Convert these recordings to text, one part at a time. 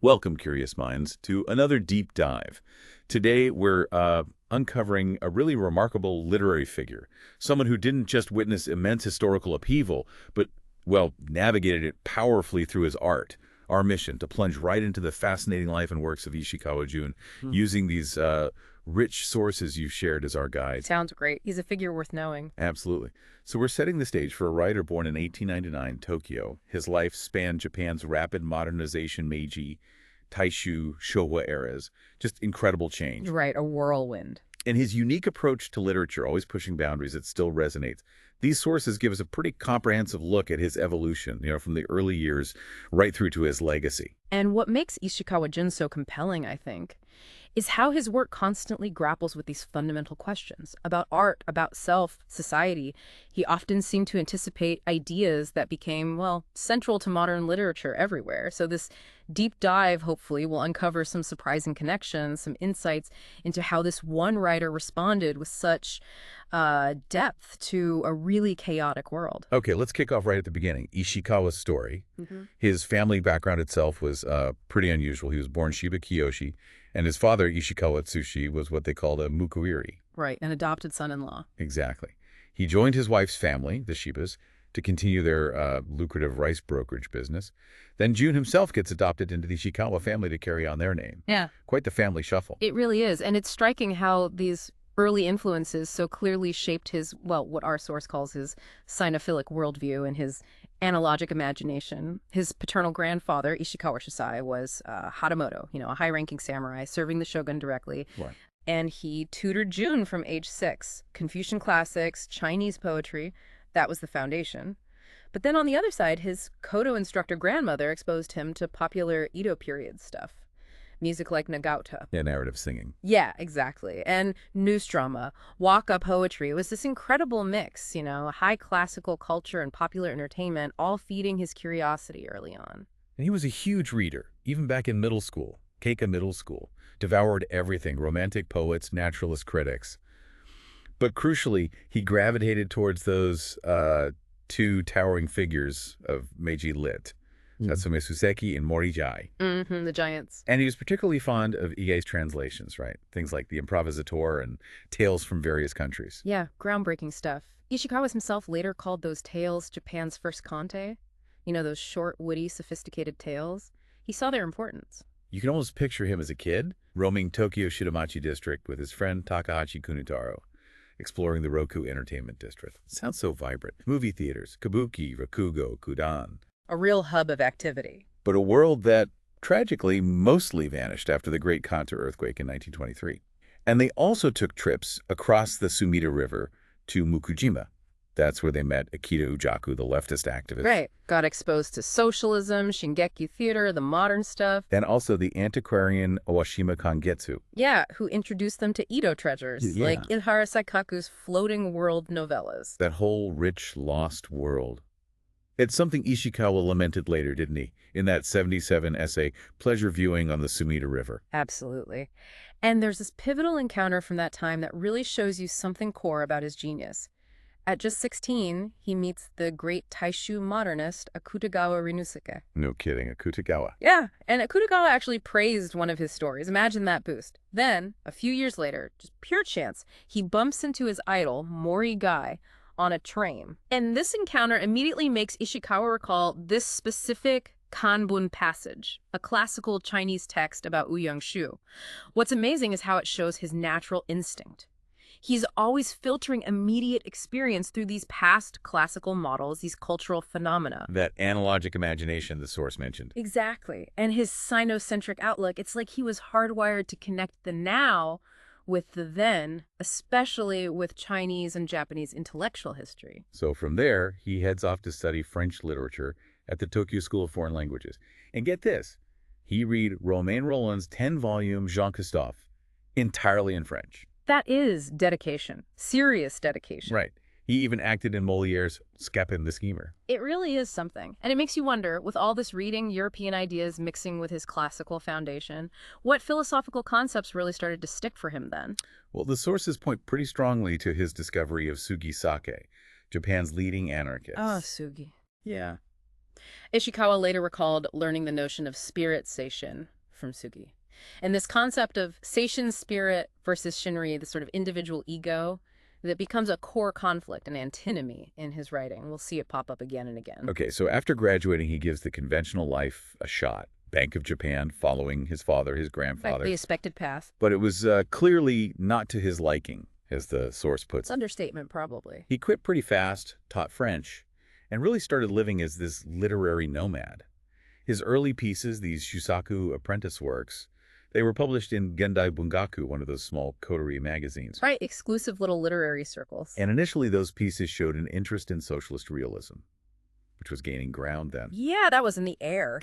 Welcome, curious minds, to another deep dive. Today, we're uncovering a really remarkable literary figure, someone who didn't just witness immense historical upheaval, but, well, navigated it powerfully through his art. Our mission, to plunge right into the fascinating life and works of Ishikawa Jun, using these rich sources you've shared as our guide. Sounds great. He's a figure worth knowing. Absolutely. So we're setting the stage for a writer born in 1899, Tokyo. His life spanned Japan's rapid modernization Meiji, Taishu, Showa eras. Just incredible change. Right, a whirlwind. And his unique approach to literature, always pushing boundaries, it still resonates. These sources give us a pretty comprehensive look at his evolution, from the early years right through to his legacy. And what makes Ishikawa Jun so compelling, I think, is how his work constantly grapples with these fundamental questions about art, about self, society. He often seemed to anticipate ideas that became, well, central to modern literature everywhere. So this deep dive, hopefully, will uncover some surprising connections, some insights into how this one writer responded with such depth to a really chaotic world. Okay, let's kick off right at the beginning. Ishikawa's story. His family background itself was pretty unusual. He was born Shiba Kiyoshi, and his father, Ishikawa Tsushi, was what they called a mukuiri. Right, an adopted son-in-law. Exactly. He joined his wife's family, the Shibas, to continue their lucrative rice brokerage business. Then Jun himself gets adopted into the Ishikawa family to carry on their name. Yeah. Quite the family shuffle. It really is. And it's striking how these early influences so clearly shaped his, well, what our source calls his sinophilic worldview and his analogic imagination. His paternal grandfather, Ishikawa Shosai, was Hatamoto, a high-ranking samurai serving the shogun directly. Right. And he tutored Jun from age 6. Confucian classics, Chinese poetry, that was the foundation. But then on the other side, his Kodo instructor grandmother exposed him to popular Edo-period stuff. Music like Nagauta. Yeah, narrative singing. Yeah, exactly. And news drama, waka poetry. It was this incredible mix, high classical culture and popular entertainment, all feeding his curiosity early on. And he was a huge reader, even back in middle school, Keika Middle School. Devoured everything, romantic poets, naturalist critics. But crucially, he gravitated towards those two towering figures of Meiji lit, Natsume Suseki and Morijai. The giants. And he was particularly fond of Ie's translations, right? Things like the Improvisator and tales from various countries. Yeah, groundbreaking stuff. Ishikawa himself later called those tales Japan's first Kantō. Those short, witty, sophisticated tales. He saw their importance. You can almost picture him as a kid, roaming Tokyo Shidamachi district with his friend Takahashi Kunitaro, exploring the Roku Entertainment District. It sounds so vibrant. Movie theaters, kabuki, rakugo, kudan. A real hub of activity. But a world that, tragically, mostly vanished after the Great Kantō Earthquake in 1923. And they also took trips across the Sumida River to Mukujima. That's where they met Akira Ujaku, the leftist activist. Right. Got exposed to socialism, Shingeki theater, the modern stuff. And also the antiquarian Owashima Kangetsu. Yeah, who introduced them to Edo treasures, like Ilhara Saikaku's floating world novellas. That whole rich, lost world. It's something Ishikawa lamented later, didn't he? In that 77 essay, Pleasure Viewing on the Sumida River. Absolutely. And there's this pivotal encounter from that time that really shows you something core about his genius. At just 16, he meets the great Taishu modernist Akutagawa Rinnosuke. No kidding, Akutagawa. Yeah, and Akutagawa actually praised one of his stories. Imagine that boost. Then, a few years later, just pure chance, he bumps into his idol, Mori Gai, on a train. And this encounter immediately makes Ishikawa recall this specific Kanbun passage, a classical Chinese text about Ouyang Shu. What's amazing is how it shows his natural instinct. He's always filtering immediate experience through these past classical models, these cultural phenomena. That analogic imagination the source mentioned. Exactly. And his sinocentric outlook, it's like he was hardwired to connect the now with the then, especially with Chinese and Japanese intellectual history. So from there, he heads off to study French literature at the Tokyo School of Foreign Languages. And get this, he read Romain Rolland's 10-volume Jean Christophe entirely in French. That is dedication, serious dedication. Right. He even acted in Moliere's Scapin the Schemer. It really is something. And it makes you wonder, with all this reading, European ideas mixing with his classical foundation, what philosophical concepts really started to stick for him then? Well, the sources point pretty strongly to his discovery of Sugi Sake, Japan's leading anarchist. Oh, Sugi. Yeah. Ishikawa later recalled learning the notion of spirit seishin from Sugi. And this concept of seishin spirit versus shinri, the sort of individual ego, that becomes a core conflict, an antinomy in his writing. We'll see it pop up again and again. Okay, so after graduating, he gives the conventional life a shot. Bank of Japan, following his father, his grandfather. The expected path. But it was clearly not to his liking, as the source puts It's it. understatement, probably. He quit pretty fast, taught French, and really started living as this literary nomad. His early pieces, these Shusaku apprentice works, they were published in Gendai Bungaku, one of those small coterie magazines. Right, exclusive little literary circles. And initially, those pieces showed an interest in socialist realism, which was gaining ground then. Yeah, that was in the air.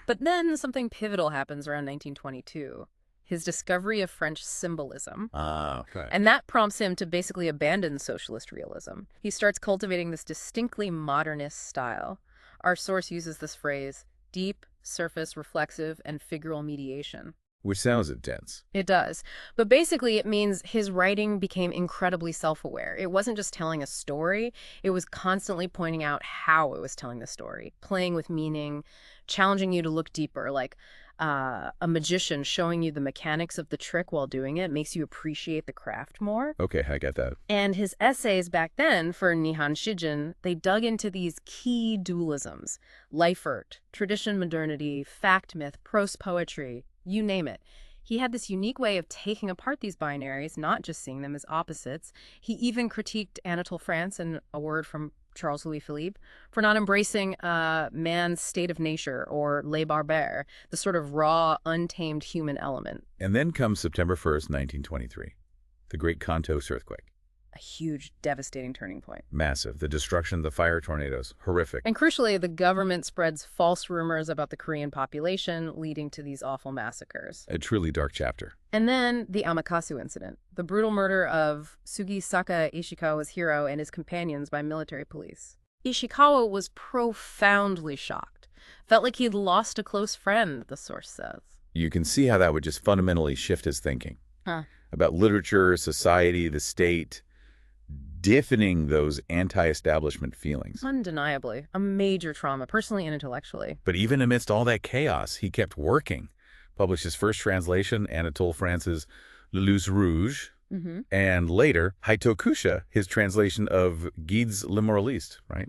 But then something pivotal happens around 1922. His discovery of French symbolism. Okay. And that prompts him to basically abandon socialist realism. He starts cultivating this distinctly modernist style. Our source uses this phrase, deep, surface, reflexive, and figural mediation. Which sounds intense. It does. But basically, it means his writing became incredibly self-aware. It wasn't just telling a story. It was constantly pointing out how it was telling the story, playing with meaning, challenging you to look deeper, like a magician showing you the mechanics of the trick while doing it makes you appreciate the craft more. Okay, I get that. And his essays back then for Nihon Shijin, they dug into these key dualisms, life art, tradition modernity, fact myth, prose poetry, you name it. He had this unique way of taking apart these binaries, not just seeing them as opposites. He even critiqued Anatole France, and a word from Charles Louis Philippe, for not embracing man's state of nature, or les barbares, the sort of raw, untamed human element. And then comes September 1st, 1923, the Great Kantō Earthquake. A huge, devastating turning point. Massive. The destruction, the fire tornadoes, horrific. And crucially, the government spreads false rumors about the Korean population, leading to these awful massacres. A truly dark chapter. And then the Amakasu incident, the brutal murder of Sugisaka Ishikawa's hero and his companions by military police. Ishikawa was profoundly shocked. Felt like he'd lost a close friend, the source says. You can see how that would just fundamentally shift his thinking. About literature, society, the state, deafening those anti-establishment feelings. Undeniably. A major trauma, personally and intellectually. But even amidst all that chaos, he kept working. Published his first translation, Anatole France's Le Luce Rouge, and later, Haitokusha, his translation of Guides le Moraliste, right?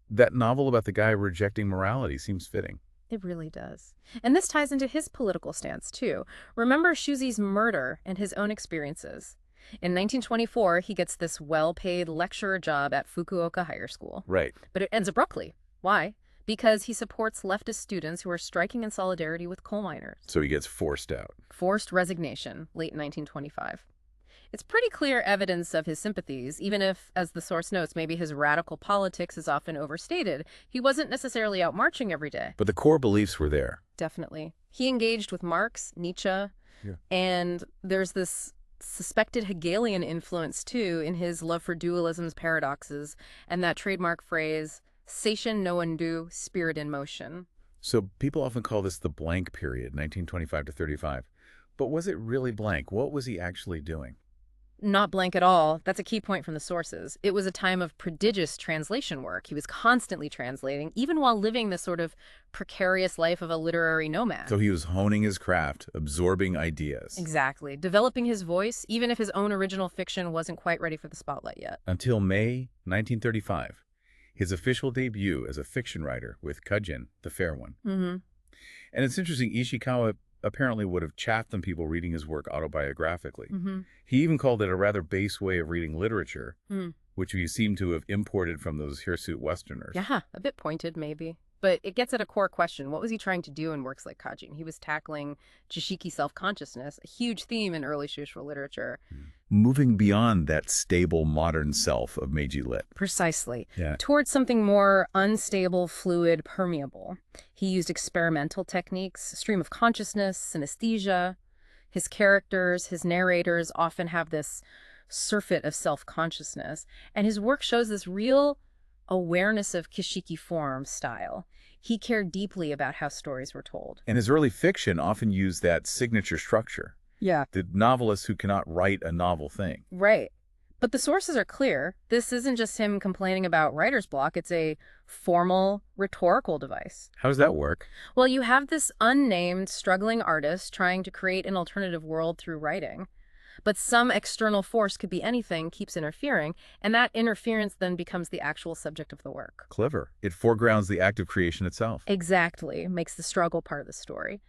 That novel about the guy rejecting morality seems fitting. It really does. And this ties into his political stance, too. Remember Shuzi's murder and his own experiences. In 1924, he gets this well-paid lecturer job at Fukuoka Higher School. Right. But it ends abruptly. Why? Because he supports leftist students who are striking in solidarity with coal miners. So he gets forced out. Forced resignation, late 1925. It's pretty clear evidence of his sympathies, even if, as the source notes, maybe his radical politics is often overstated. He wasn't necessarily out marching every day. But the core beliefs were there. Definitely. He engaged with Marx, Nietzsche, and there's this suspected Hegelian influence, too, in his love for dualism's paradoxes and that trademark phrase, seishin no undo, spirit in motion. So people often call this the blank period, 1925 to 35. But was it really blank? What was he actually doing? Not blank at all. That's a key point from the sources. It was a time of prodigious translation work. He was constantly translating, even while living the sort of precarious life of a literary nomad. So he was honing his craft, absorbing ideas. Exactly. Developing his voice, even if his own original fiction wasn't quite ready for the spotlight yet. Until May 1935, his official debut as a fiction writer with Kajin, the Fair One. And it's interesting, Ishikawa apparently would have chaffed on people reading his work autobiographically. He even called it a rather base way of reading literature, which he seemed to have imported from those hirsute Westerners. Yeah, a bit pointed, maybe. But it gets at a core question. What was he trying to do in works like Kajin? He was tackling Jishiki self-consciousness, a huge theme in early Shusho literature. Moving beyond that stable modern self of Meiji Lit. Precisely. Yeah. Towards something more unstable, fluid, permeable. He used experimental techniques, stream of consciousness, synesthesia. His characters, his narrators often have this surfeit of self-consciousness. And his work shows this real awareness of Kishiki form style. He cared deeply about how stories were told. And his early fiction often used that signature structure. Yeah. The novelist who cannot write a novel thing. Right. But the sources are clear. This isn't just him complaining about writer's block. It's a formal rhetorical device. How does that work? Well, you have this unnamed, struggling artist trying to create an alternative world through writing. But some external force, could be anything, keeps interfering, and that interference then becomes the actual subject of the work. Clever. It foregrounds the act of creation itself. Exactly. Makes the struggle part of the story.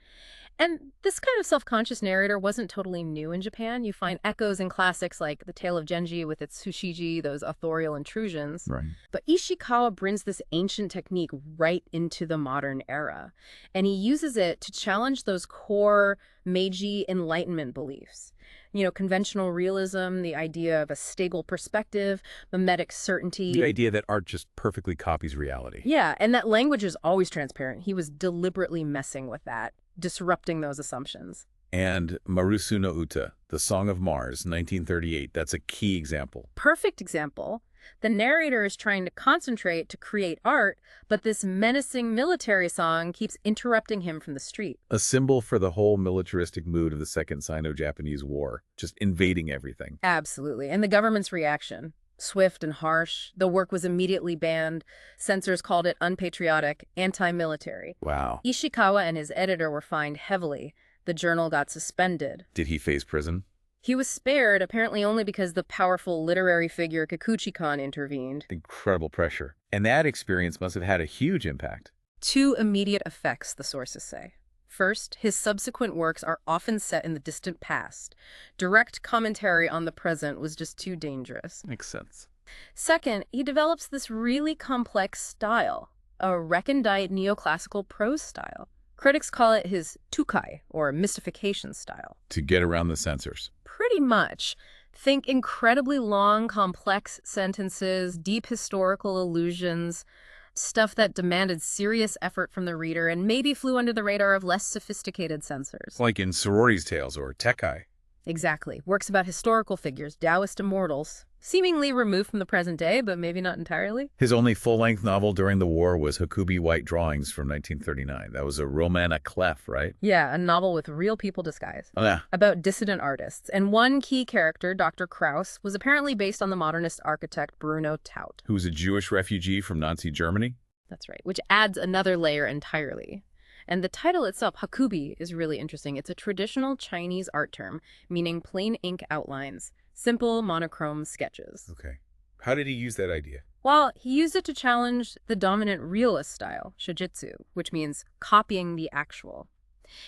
And this kind of self-conscious narrator wasn't totally new in Japan. You find echoes in classics like The Tale of Genji with its sushiji, those authorial intrusions. Right. But Ishikawa brings this ancient technique right into the modern era. And he uses it to challenge those core Meiji Enlightenment beliefs. You know, conventional realism, the idea of a stable perspective, mimetic certainty. The idea that art just perfectly copies reality. Yeah, and that language is always transparent. He was deliberately messing with that, disrupting those assumptions. And Marusu no Uta, The Song of Mars, 1938, that's a key example. Perfect example. The narrator is trying to concentrate to create art, but this menacing military song keeps interrupting him from the street. A symbol for the whole militaristic mood of the Second Sino-Japanese War, just invading everything. Absolutely. And the government's reaction, swift and harsh. The work was immediately banned. Censors called it unpatriotic, anti-military. Wow. Ishikawa and his editor were fined heavily. The journal got suspended. Did he face prison? He was spared, apparently only because the powerful literary figure Kikuchi-kan intervened. Incredible pressure. And that experience must have had a huge impact. Two immediate effects, the sources say. First, his subsequent works are often set in the distant past. Direct commentary on the present was just too dangerous. Makes sense. Second, he develops this really complex style, a recondite neoclassical prose style. Critics call it his tukai, or mystification style. To get around the censors. Pretty much. Think incredibly long, complex sentences, deep historical allusions, stuff that demanded serious effort from the reader and maybe flew under the radar of less sophisticated censors. Like in Sorority's Tales or Tekkai. Exactly. Works about historical figures, Taoist immortals, seemingly removed from the present day, but maybe not entirely. His only full-length novel during the war was Hakubi White Drawings from 1939. That was a roman à clef, right? Yeah, a novel with real people disguised. Oh, yeah. About dissident artists. And one key character, Dr. Krauss, was apparently based on the modernist architect Bruno Taut. Who was a Jewish refugee from Nazi Germany? That's right, which adds another layer entirely. And the title itself, Hakubi, is really interesting. It's a traditional Chinese art term, meaning plain ink outlines, simple monochrome sketches. Okay. How did he use that idea? Well, he used it to challenge the dominant realist style, shujitsu, which means copying the actual.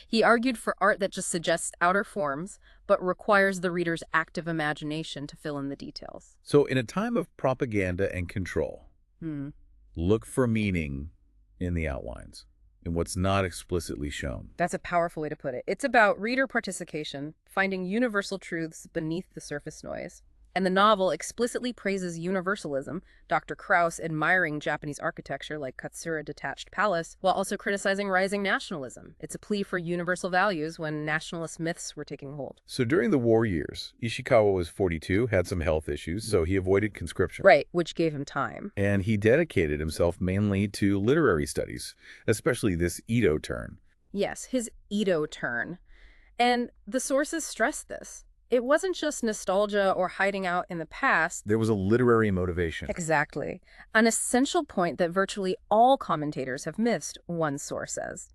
He argued for art that just suggests outer forms, but requires the reader's active imagination to fill in the details. So in a time of propaganda and control, look for meaning in the outlines, in what's not explicitly shown. That's a powerful way to put it. It's about reader participation, finding universal truths beneath the surface noise. And the novel explicitly praises universalism, Dr. Krauss admiring Japanese architecture like Katsura Detached Palace, while also criticizing rising nationalism. It's a plea for universal values when nationalist myths were taking hold. So during the war years, Ishikawa was 42, had some health issues, so he avoided conscription. Right, which gave him time. And he dedicated himself mainly to literary studies, especially this Edo turn. Yes, his Edo turn. And the sources stress this. It wasn't just nostalgia or hiding out in the past. There was a literary motivation. Exactly. An essential point that virtually all commentators have missed, one source says.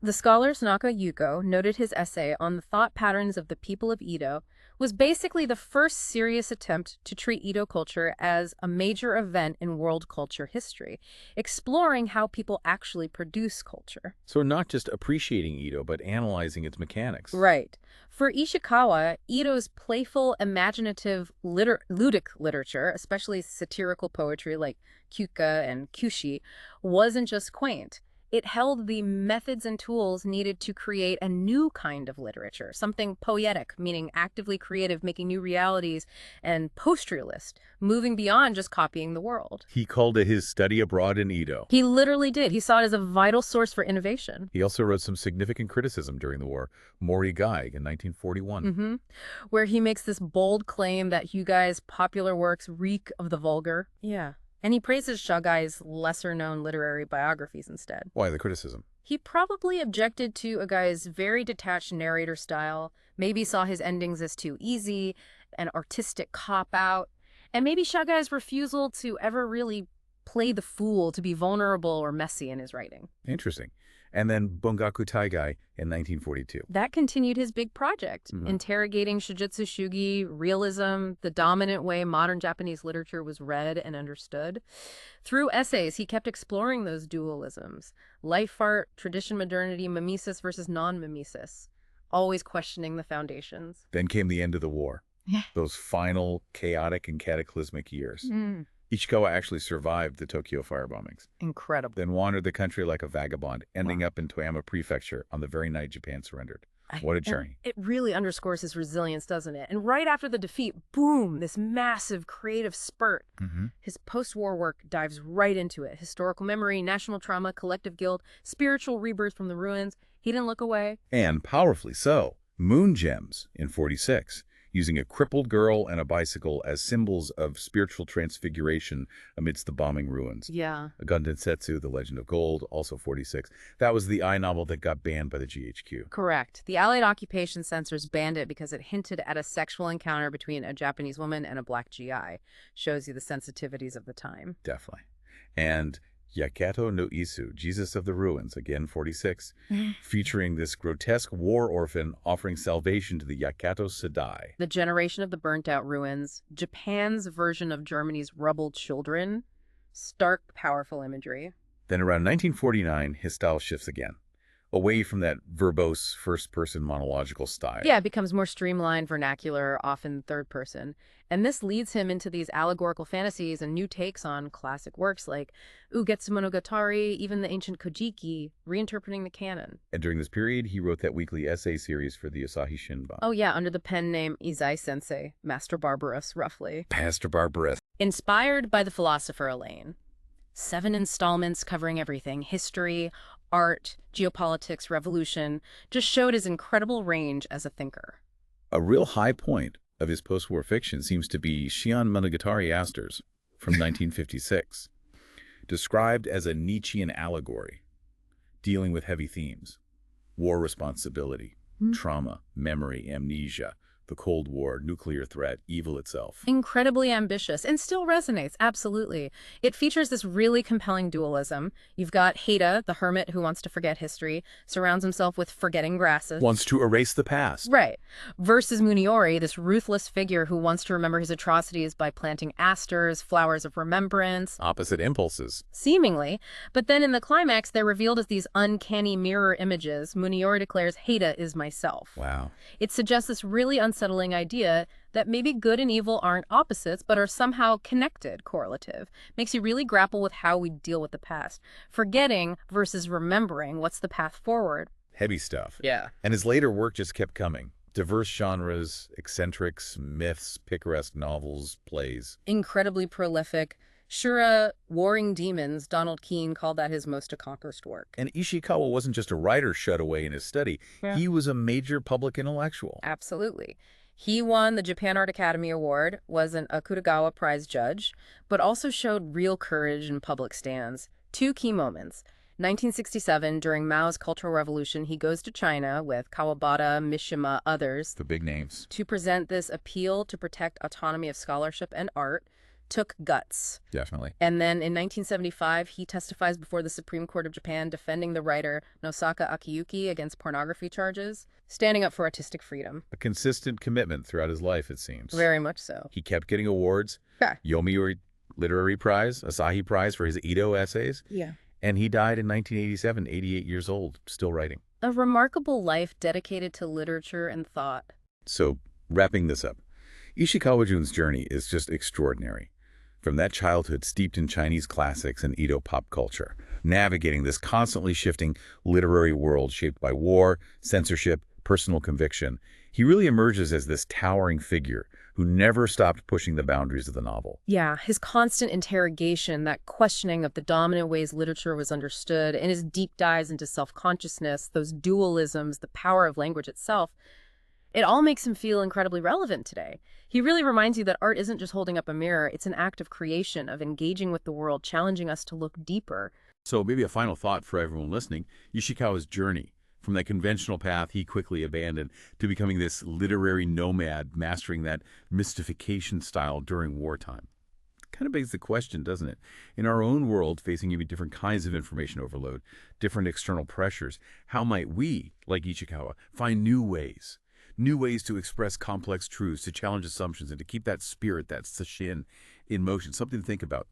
The scholar Tanaka Yuko noted his essay on the thought patterns of the people of Edo was basically the first serious attempt to treat Edo culture as a major event in world culture history, exploring how people actually produce culture. So not just appreciating Edo, but analyzing its mechanics. Right. For Ishikawa, Edo's playful, imaginative, ludic literature, especially satirical poetry like kyuka and kyushi, wasn't just quaint. It held the methods and tools needed to create a new kind of literature, something poetic, meaning actively creative, making new realities, and post-realist, moving beyond just copying the world. He called it his study abroad in Edo. He literally did. He saw it as a vital source for innovation. He also wrote some significant criticism during the war, Mori Gai in 1941. Where he makes this bold claim that Hugai's popular works reek of the vulgar. Yeah. And he praises Shagai's lesser-known literary biographies instead. Why the criticism? He probably objected to a guy's very detached narrator style, maybe saw his endings as too easy, an artistic cop-out. And maybe Shagai's refusal to ever really play the fool, to be vulnerable or messy in his writing. Interesting. And then Bungaku Taigai in 1942. That continued his big project, interrogating shujutsu shugi, realism, the dominant way modern Japanese literature was read and understood. Through essays, he kept exploring those dualisms: life art, tradition modernity, mimesis versus non-mimesis, always questioning the foundations. Then came the end of the war. Yeah. Those final chaotic and cataclysmic years. Ishikawa actually survived the Tokyo firebombings, Incredible. then wandered the country like a vagabond, ending up in Toyama Prefecture on the very night Japan surrendered. What a journey. It really underscores his resilience, doesn't it? And right after the defeat, boom, this massive creative spurt. His post-war work dives right into it. Historical memory, national trauma, collective guilt, spiritual rebirth from the ruins. He didn't look away. And powerfully so. Moon Gems in 46, using a crippled girl and a bicycle as symbols of spiritual transfiguration amidst the bombing ruins. Yeah. Gundensetsu, The Legend of Gold, also 46. That was the novel that got banned by the GHQ. Correct. The Allied occupation censors banned it because it hinted at a sexual encounter between a Japanese woman and a black GI. Shows you the sensitivities of the time. Definitely. And Yakato no Isu, Jesus of the Ruins, again 46, featuring this grotesque war orphan offering salvation to the Yakato Sedai. The generation of the burnt-out ruins, Japan's version of Germany's rubble children. Stark, powerful imagery. Then around 1949, his style shifts again, away from that verbose first-person monological style. Yeah, it becomes more streamlined, vernacular, often third person. And this leads him into these allegorical fantasies and new takes on classic works like Ugetsu Monogatari, even the ancient Kojiki, reinterpreting the canon. And during this period, he wrote that weekly essay series for the Asahi Shinbun. Oh yeah, under the pen name Izai-sensei, Master Barbarous, roughly. Pastor Barbarous. Inspired by the philosopher Elaine. 7 installments covering everything: history, art, geopolitics, revolution, just showed his incredible range as a thinker. A real high point of his post-war fiction seems to be Shion Monogatari Asters from 1956, described as a Nietzschean allegory, dealing with heavy themes: war responsibility, trauma, memory, amnesia, the Cold War, nuclear threat, evil itself. Incredibly ambitious, and still resonates, absolutely. It features this really compelling dualism. You've got Haida, the hermit who wants to forget history, surrounds himself with forgetting grasses. Wants to erase the past. Right. Versus Muniori, this ruthless figure who wants to remember his atrocities by planting asters, flowers of remembrance. Opposite impulses. Seemingly. But then in the climax, they're revealed as these uncanny mirror images. Muniori declares, Haida is myself. Wow. It suggests this really unsettling idea that maybe good and evil aren't opposites, but are somehow connected, correlative. Makes you really grapple with how we deal with the past. Forgetting versus remembering, what's the path forward? Heavy stuff. Yeah. And his later work just kept coming. Diverse genres, eccentrics, myths, picaresque novels, plays. Incredibly prolific. Shura, Warring Demons, Donald Keene called that his most accomplished work. And Ishikawa wasn't just a writer shut away in his study. Yeah. He was a major public intellectual. Absolutely. He won the Japan Art Academy Award, was an Akutagawa Prize judge, but also showed real courage in public stands. 2 key moments. 1967, during Mao's Cultural Revolution, he goes to China with Kawabata, Mishima, others. The big names. To present this appeal to protect autonomy of scholarship and art. Took guts. Definitely. And then in 1975, he testifies before the Supreme Court of Japan defending the writer Nosaka Akiyuki against pornography charges, standing up for artistic freedom. A consistent commitment throughout his life, it seems. Very much so. He kept getting awards. Yeah. Yomiuri Literary Prize, Asahi Prize for his Edo essays. Yeah. And he died in 1987, 88 years old, still writing. A remarkable life dedicated to literature and thought. So, wrapping this up, Ishikawa Jun's journey is just extraordinary. From that childhood steeped in Chinese classics and Edo pop culture, navigating this constantly shifting literary world shaped by war, censorship, personal conviction, he really emerges as this towering figure who never stopped pushing the boundaries of the novel. Yeah, his constant interrogation, that questioning of the dominant ways literature was understood, and his deep dives into self-consciousness, those dualisms, the power of language itself, it all makes him feel incredibly relevant today. He really reminds you that art isn't just holding up a mirror, it's an act of creation, of engaging with the world, challenging us to look deeper. So maybe a final thought for everyone listening: Ishikawa's journey, from that conventional path he quickly abandoned to becoming this literary nomad, mastering that mystification style during wartime. Kind of begs the question, doesn't it? In our own world, facing even different kinds of information overload, different external pressures, how might we, like Ishikawa, find new ways? New ways to express complex truths, to challenge assumptions, and to keep that spirit, that sesshin, in motion. Something to think about.